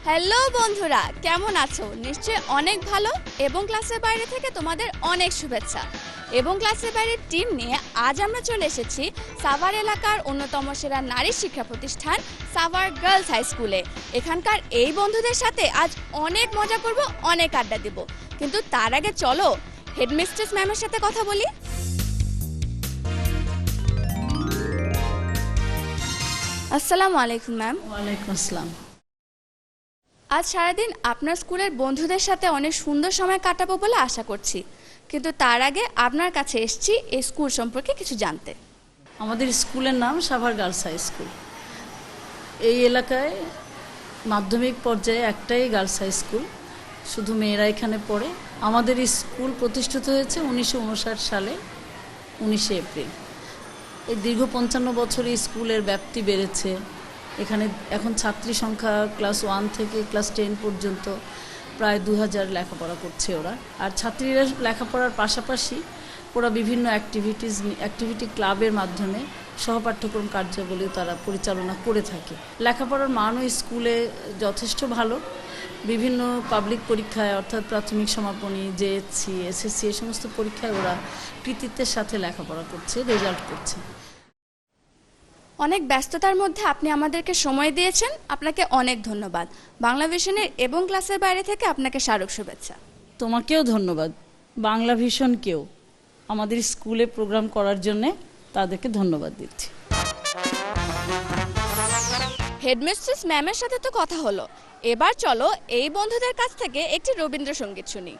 Hello বন্ধুরা, কেমন আছো? নিশ্চয়ই অনেক ভালো। এবং ক্লাসের বাইরে থেকে তোমাদের অনেক শুভেচ্ছা। এবং ক্লাসের বাইরের টিম নিয়ে আজ আমরা চলে এসেছি সাভার এলাকার অন্যতম সেরা নারী শিক্ষা প্রতিষ্ঠান সাভার গার্লস হাই স্কুলে। এখানকার এই বন্ধুদের সাথে আজ অনেক মজা করব, অনেক আড্ডা দেব। কিন্তু তার আগে চলো হেডমিস্ট্রেস ম্যামের সাথে কথা বলি। আসসালামু আলাইকুম ম্যাম। ওয়ালাইকুম আসসালাম। আজ সারাদিন আপনার স্কুলের বন্ধুদের সাথে অনেক সুন্দর সময় কাটাবো বলে আশা করছি, কিন্তু তার আগে আপনার কাছে এসেছি এই স্কুল সম্পর্কে কিছু জানতে। আমাদের স্কুলের নাম সাভার গার্লস হাই স্কুল। এই এলাকায় মাধ্যমিক পর্যায়ে একটাই গার্লস হাই স্কুল, শুধু মেয়েরা এখানে পড়ে। আমাদের স্কুল প্রতিষ্ঠিত হয়েছে 1959 সালে 19 এপ্রিল। এই দীর্ঘ 55 বছরে স্কুলের ব্যাপ্তি বেড়েছে। এখানে এখন ছাত্রী সংখ্যা ক্লাস 1 থেকে ক্লাস 10 পর্যন্ত প্রায় 2000 লেখাপড়া করছে ওরা। আর ছাত্রীরা লেখাপড়ার পাশাপাশি ওরা বিভিন্ন অ্যাক্টিভিটি ক্লাবের মাধ্যমে সহপাঠ্যক্রম কার্যাবলী তারা পরিচালনা করে থাকে। লেখাপড়ার মানও স্কুলে যথেষ্ট ভালো। বিভিন্ন পাবলিক পরীক্ষায় অর্থাৎ প্রাথমিক সমাপনী, জেএসসি, এসএসসি এই সমস্ত পরীক্ষায় ওরা কৃতিত্বের সাথে লেখাপড়া করছে, রেজাল্ট করছে। অনেক ব্যস্ততার মধ্যে আপনি আমাদেরকে সময় দিয়েছেন, আপনাকে অনেক ধন্যবাদ। বাংলা ভিশনের এবং ক্লাসের বাইরে থেকে আপনাকে স্মারক শুভেচ্ছা। তোমাকেও ধন্যবাদ। বাংলা ভিশনকেও আমাদের স্কুলে প্রোগ্রাম করার জন্যে তাদেরকে ধন্যবাদ দিচ্ছি। হেডমিস্ট্রেস ম্যামের সাথে তো কথা হলো, এবার চলো এই বন্ধুদের কাছ থেকে একটি রবীন্দ্রসঙ্গীত শুনি।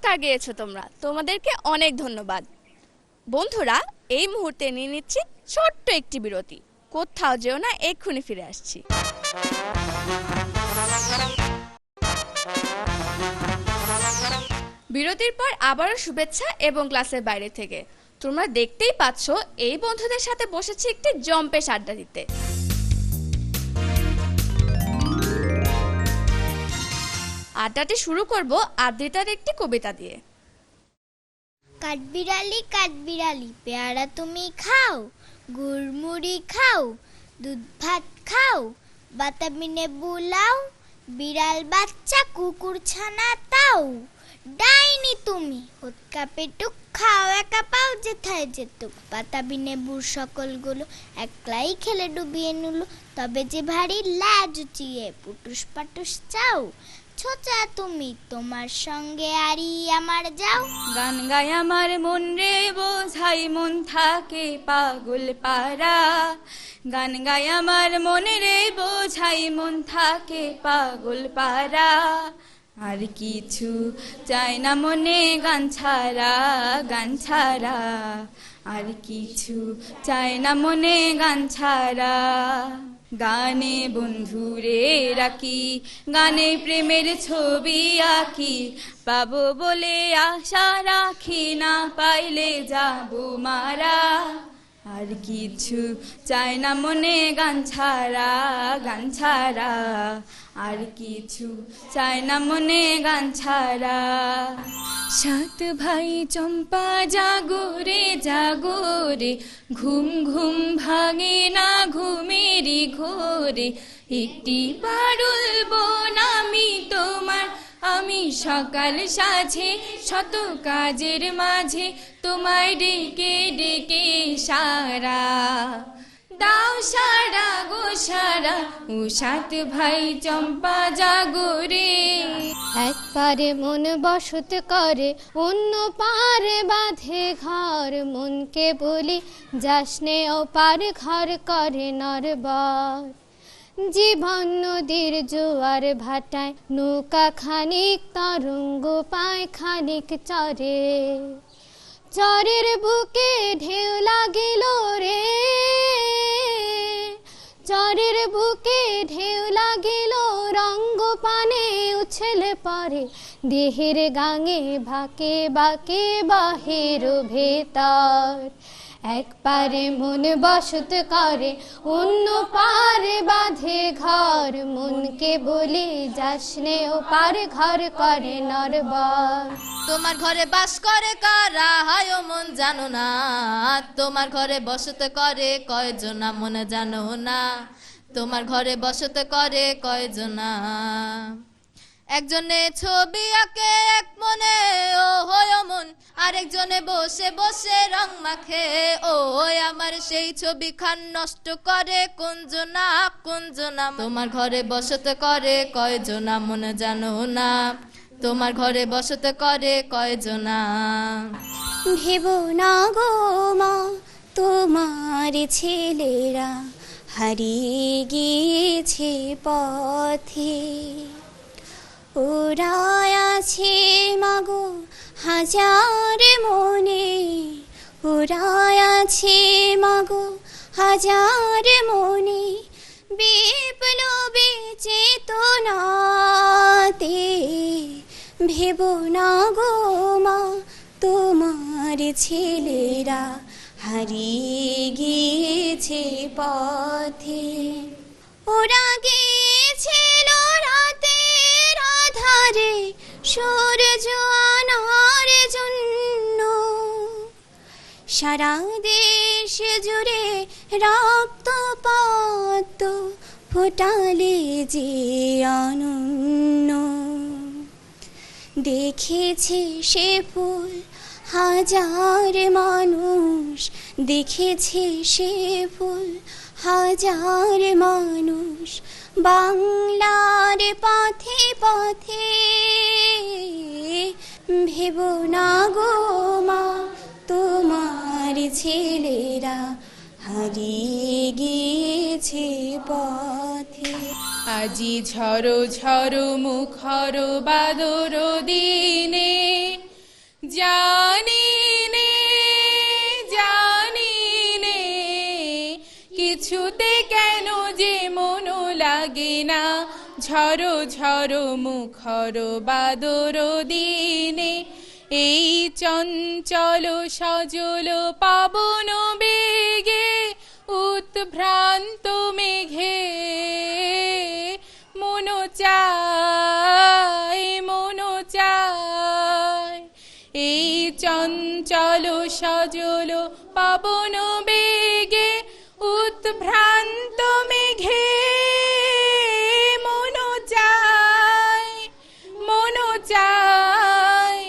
চমৎকার গেয়েছো তোমরা, তোমাদেরকে অনেক ধন্যবাদ। বন্ধুরা, এই মুহূর্তে নিয়ে নিচ্ছি ছোট্ট একটি বিরতি। কোথাও যেও না, এক্ষুনি ফিরে আসছি। বিরতির পর আবারও শুভেচ্ছা এবং ক্লাসের বাইরে থেকে। তোমরা দেখতেই পাচ্ছ এই বন্ধুদের সাথে বসেছি একটি জম্পেশ আড্ডা দিতে। আড্ডাটি শুরু করব আদ্রিতার একটি কবিতা দিয়ে। কাঠবিড়ালি পেয়ারা তুমি খাও, গুড়মুড়ি খাও, দুধ ভাত খাও, বাতাবি লেবু লাও, বিড়াল বাচ্চা কুকুর ছানা তাও, ডাইনি তুমি হোৎকা পেটুক খাও একা পাও যেথায় যেতুক, বাতাবি লেবুর সকলগুলো একলাই খেলে ডুবিয়ে নিল, তবে যে ভারী লাজ উচিয়ে পুটুস পাটুস চাও, ছোচা তুমি তোমার সঙ্গে আরি আমার যাও। গান গায় আমার মন রে বোঝাই মন থাকে পাগল পারা, গান গায় আমার মন রে বোঝাই মন থাকে পাগল পারা, আর কিছু চাই না মনে গান ছাড়া, গান ছাড়া, আর কিছু চাই না মনে গান ছাড়া। গানে বন্ধুরে রাখি, গানে প্রেমের ছবি আঁকি, পাবো বলে আশা রাখি, না পাইলে যাবো মারা, আর কিছু চাই না মনে গান ছাড়া, গান ছাড়া, আর কিছু চাই না মনে গান ছাড়া। সাত ভাই চম্পা জাগরে জাগরে, ঘুম ঘুম ভাঙে না ঘুমেরি ঘোরে, একটি পারুল বোন আমি তোমার, আমি সকাল সাঝে শত কাজের মাঝে তোমায় ডেকে ডেকে সারা দাও, সারা গো সারা, ও সাত ভাই চম্পা জাগরে। এক পারে মন বসত করে, অন্য পারে বাঁধে ঘর, মনকে বলি যাসনে ওপার ঘর করে নরবর। জীবন নদীর জোয়ার ভাটায় নৌকা খানিক তরঙ্গ পায় খানিক চরে, চরের বুকে ঢেউ লাগিল রে, চরের বুকে ঢেউ লাগিল, রঙ্গ পানে উছলে পরে, দেহের গাঙে ভাকে বাকে বাহির ভেতর। এক পারে মন বসত করে, অন্য পারে বাঁধে ঘর, মনকে বলি যাসনে ও পার ঘর করে নরবর। তোমার ঘরে বাস করে কারা হয় মন জানো না, তোমার ঘরে বসতে করে কয়জনা মনে জানো না, তোমার ঘরে বসতে করে কয়জনা। একজনে ছবি আঁকে এক মনে ও হয় মন, আরেকজনে বসে বসে রং মাখে ও আমার সেই ছবি খান নষ্ট করে কোনজনা কোনজনা। তোমার ঘরে বসতে করে কয়জনা মনে জানো না, তোমার ঘরে বসতে করে কয়জনা। ভেবো না গো মা তোমার ছেলেরা হারিয়ে গিয়েছে পথে, ওরা আছে মাগো হাজার মনে, ওরা আছে মাগো হাজার মনে, বিপ্লবী চেতনাতে। ভেবো না গো মা তোমার ছেলেরা হারিয়ে গিয়েছে পথে, ওরা গিয়েছিল রাতের আধারে সূর্য আনার জন্য, সারা দেশ জুড়ে রক্তপাত ফোটালে যে অনন্য। দেখেছে সে ফুল হাজার মানুষ, দেখেছে সে ফুল হাজার মানুষ, বাংলার পথে পথে। ভেবো না গো মা তোমার ছেলেরা হারিয়ে গিয়েছে পথে। আজি ঝড়ো ঝড়ো মুখর বাদর দিনে, জানি নে কিছুতে কেন যে মনো লাগে না, ঝড়ো ঝড়ো মুখর বাদর দিনে। এই চঞ্চল সজল পাবন বেগে উদ্ভ্রান্ত মেঘে মনো চায় এই চঞ্চল সজল পাবন বেগে উদ্ভ্রান্ত মেঘে মনো চায়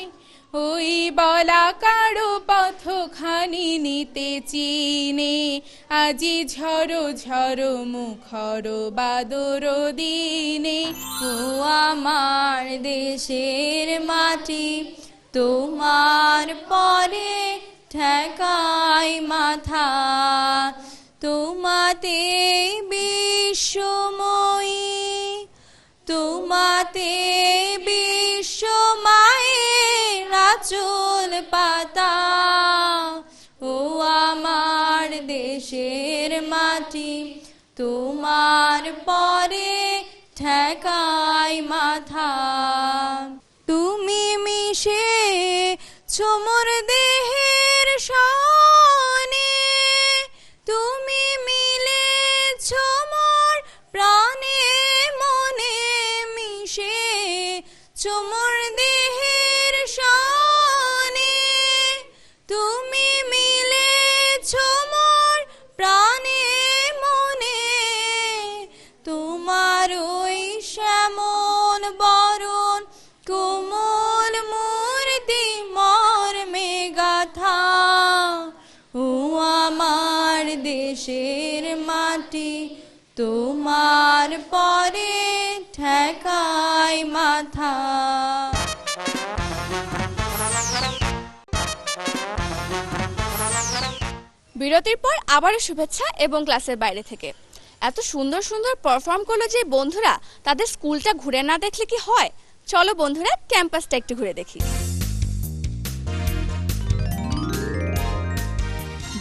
ওই বলাকার পথখানি নিতে চিনে। আজি ঝড়ো ঝড়ো মুখর বাদর দিনে। ও আমার দেশের মাটি তোমার পরে ঠেকাই মাথা, তোমাতে বিশ্বময়ী, তোমাতে বিশ্বমায়ের আঁচল পাতা। ও আমার দেশের মাটি তোমার পরে ঠেকাই মাথা। তুমি মিশে ছোমর দেহের সনে, তুমি মিলে ছোমর প্রাণে মনে মিশে ছোমর দেহের সনে, তুমি মিলে ছোমর প্রাণে মনে। তোমার ওই শ্যামল বরণ কোমল মূর্তি মর্মে গাথা। ও আমার দেশের মাটি তোমার পরে ঠেকাই মাথা। বিরতির পর আবারও শুভেচ্ছা এবং ক্লাসের বাইরে থেকে। এত সুন্দর সুন্দর পারফর্ম করলো যে বন্ধুরা, তাদের স্কুলটা ঘুরে না দেখলে কি হয়? চলো বন্ধুরা ক্যাম্পাসটা একটু ঘুরে দেখি।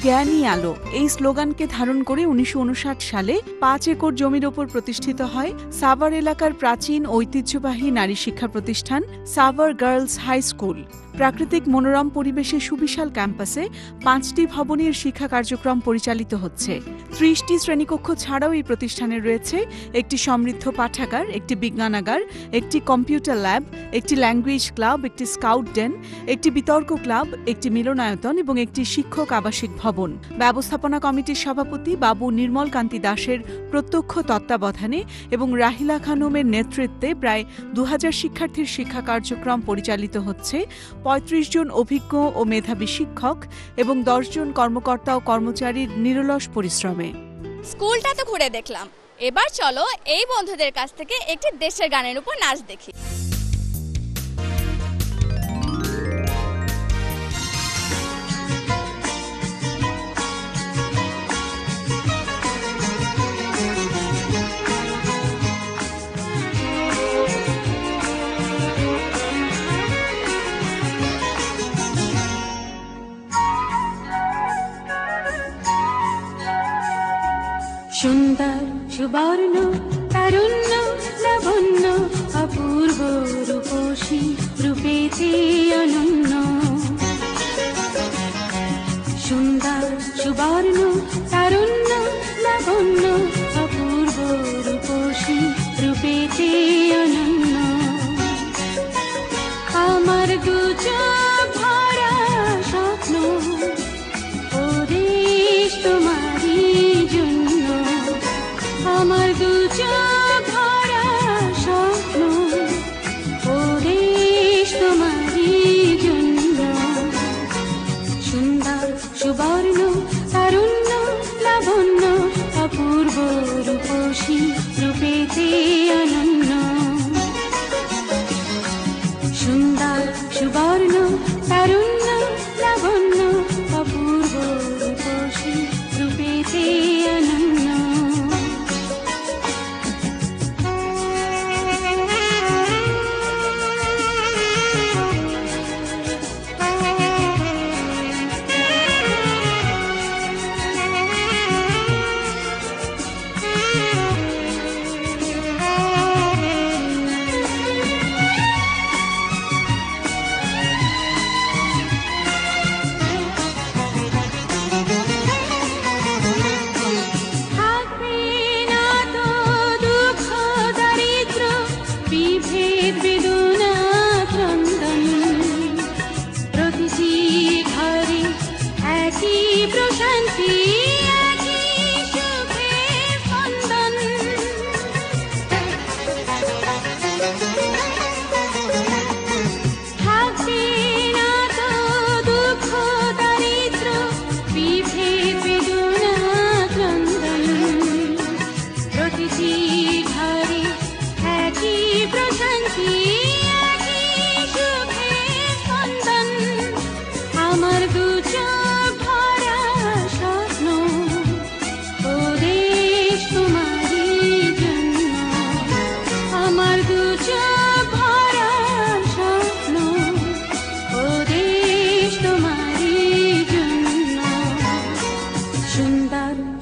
জ্ঞানী আলো এই স্লোগানকে ধারণ করে 1959 সালে 5 একর জমির ওপর প্রতিষ্ঠিত হয় সাভার এলাকার প্রাচীন ঐতিহ্যবাহী নারী শিক্ষা প্রতিষ্ঠান সাভার গার্লস হাই স্কুল। প্রাকৃতিক মনোরম পরিবেশে সুবিশাল ক্যাম্পাসে 5টি ভবনের শিক্ষা কার্যক্রম পরিচালিত হচ্ছে। 30টি শ্রেণীকক্ষ ছাড়াও এই প্রতিষ্ঠানে রয়েছে একটি সমৃদ্ধ পাঠাগার, একটি বিজ্ঞানাগার, একটি কম্পিউটার ল্যাব, একটি ল্যাঙ্গুয়েজ ক্লাব, একটি স্কাউট ডেন, একটি বিতর্ক ক্লাব, একটি মিলনায়তন এবং একটি শিক্ষক আবাসিক ভবন। ব্যবস্থাপনা কমিটির সভাপতি বাবু নির্মল কান্তি দাসের প্রত্যক্ষ তত্ত্বাবধানে এবং রাহিলা খানমের নেতৃত্বে প্রায় 2000 শিক্ষার্থীর শিক্ষা কার্যক্রম পরিচালিত হচ্ছে 35 জন অভিজ্ঞ ও মেধাবী শিক্ষক এবং 10 জন কর্মকর্তা ও কর্মচারীর নিরলস পরিশ্রমে। স্কুলটা তো ঘুরে দেখলাম, এবার চলো এই বন্ধুদের কাছ থেকে একটি দেশের গানের উপর নাচ দেখি। সুন্দর সুবর্ণ তারুণ্য লাবণ্য অপূর্ব রূপসী রূপেতে অনন্য। সুন্দর সুবর্ণ তারুণ্য লাবণ্য অপূর্ব রূপসী রূপেতে অনন্য। আমার দু চোখ ভরা স্বপ্ন ও দেশ তোমারই জন্য। আমার দু চোখ ভরা স্বপ্ন ও দেশ তোমারই জন্য। সুন্দর সুবর্ণ তারুণ্য লাবণ্য অপূর্ব রূপসী রূপেতে অনন্য। সুন্দর সুবর্ণ তারুণ্য লাবণ্য অপূর্ব রূপসী রূপেতে অনন্য।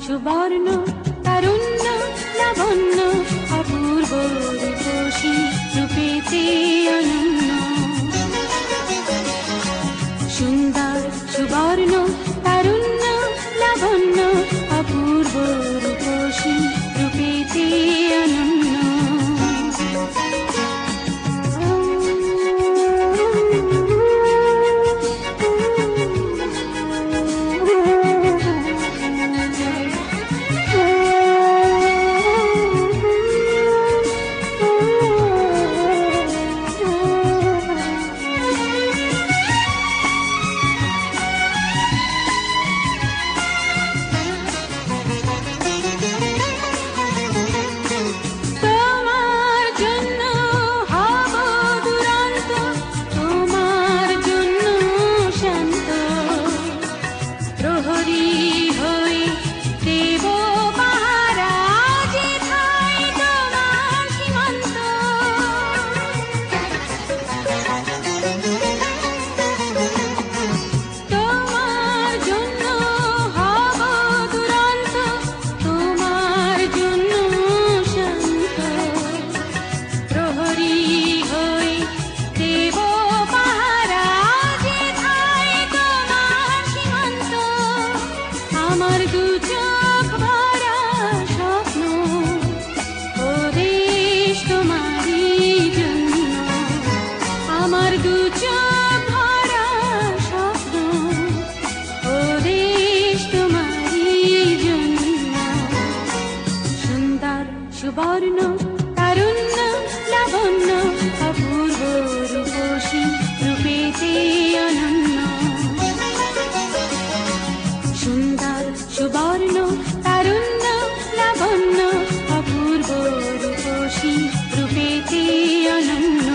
সুবর্ণ তারুণ্য লাবণ্য অপূর্ব রূপসী রূপেতে অনন্য সুন্দর সুবর্ণ তারুণ্য লাবণ্য অপূর্ব রূপসী রূপেতে অনন্য সুবর্ণ তারুণ্য লাবণ্য অপূর্ব রূপসী রূপেতে অনন্য সুন্দর সুবর্ণ তারুণ্য লাবণ্য অপূর্ব রূপসী রূপেতে অনন্য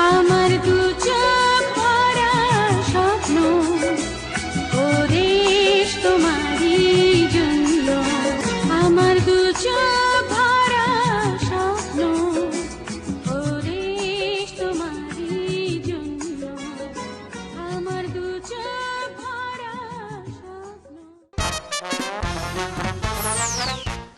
আমার দু চোখ ভরা স্বপ্ন ও দেশ তোমারই জন্য আমার দু চোখ ভরা স্বপ্ন ও দেশ তোমারই জন্য আমার দু চোখ ভরা স্বপ্ন।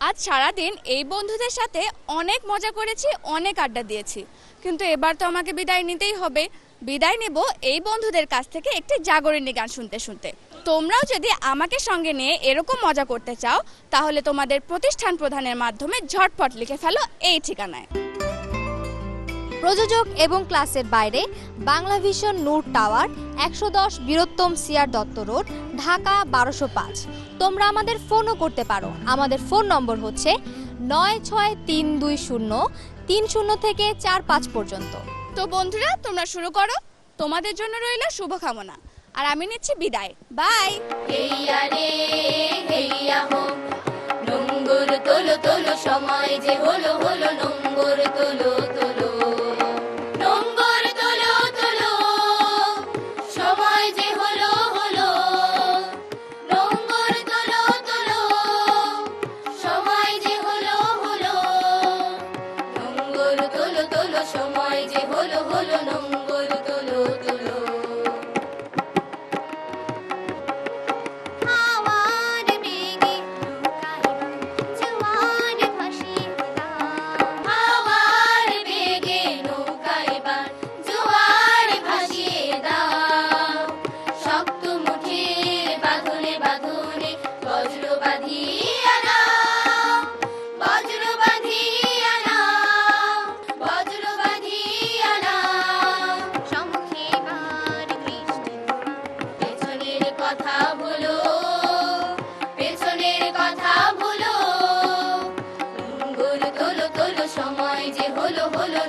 আজ সারাদিন এই বন্ধুদের সাথে অনেক মজা করেছি, অনেক আড্ডা দিয়েছি, কিন্তু এবার তো আমাকে বিদায় নিতেই হবে। বিদায় নেব এই বন্ধুদের কাছ থেকে একটি জাগরণী গান শুনতে শুনতে। তোমরাও যদি আমাকে সঙ্গে নিয়ে এরকম মজা করতে চাও তাহলে তোমাদের প্রতিষ্ঠান প্রধানের মাধ্যমে ঝটপট লিখে ফেলো এই ঠিকানায়। প্রযোজক এবং ক্লাসের বাইরে Bangla vision Noor tower 110 Birottam C R Dutta road, Dhaka 1205। তোমরা আমাদের ফোনও করতে পারো। আমাদের ফোন নম্বর হচ্ছে 963203 থেকে 45 পর্যন্ত। তো বন্ধুরা, তোমরা শুরু করো। তোমাদের জন্য রইল শুভকামনা, আর আমি নিচ্ছি বিদায়। বাই। হেইয়া রে হেইয়া হো, নোঙ্গর তোলো তোলো, সময় যে হলো হলো, নোঙ্গর তোলো তোলো, নোঙ্গর তোলো তোলো, সময় যে হলো হলো, নোঙ্গর তোলো তোলো, সময় যে হলো হলো, নোঙ্গর তোলো তোলো, সময় যে হলো হলো, নোঙ্গর তোলো তোলো। হাওয়ার বেগে জোয়ার ভাসিয়ে দাও, হাওয়ার বেগে নৌকাইবার জোয়ার ভাসিয়ে দাও, শক্ত মুঠের বাঁধনে বাঁধনে বজ্র বাঁধিয়া নাও, বজ্র বাঁধিয়া নাও, বজ্র বাঁধিয়া নাও, সম্মুখে বার বৃষ্টি, পেছনের কথা ভুলো, পেছনের কথা ভুলো, নোঙ্গর তোলো তোলো, সময় যে হলো হলো,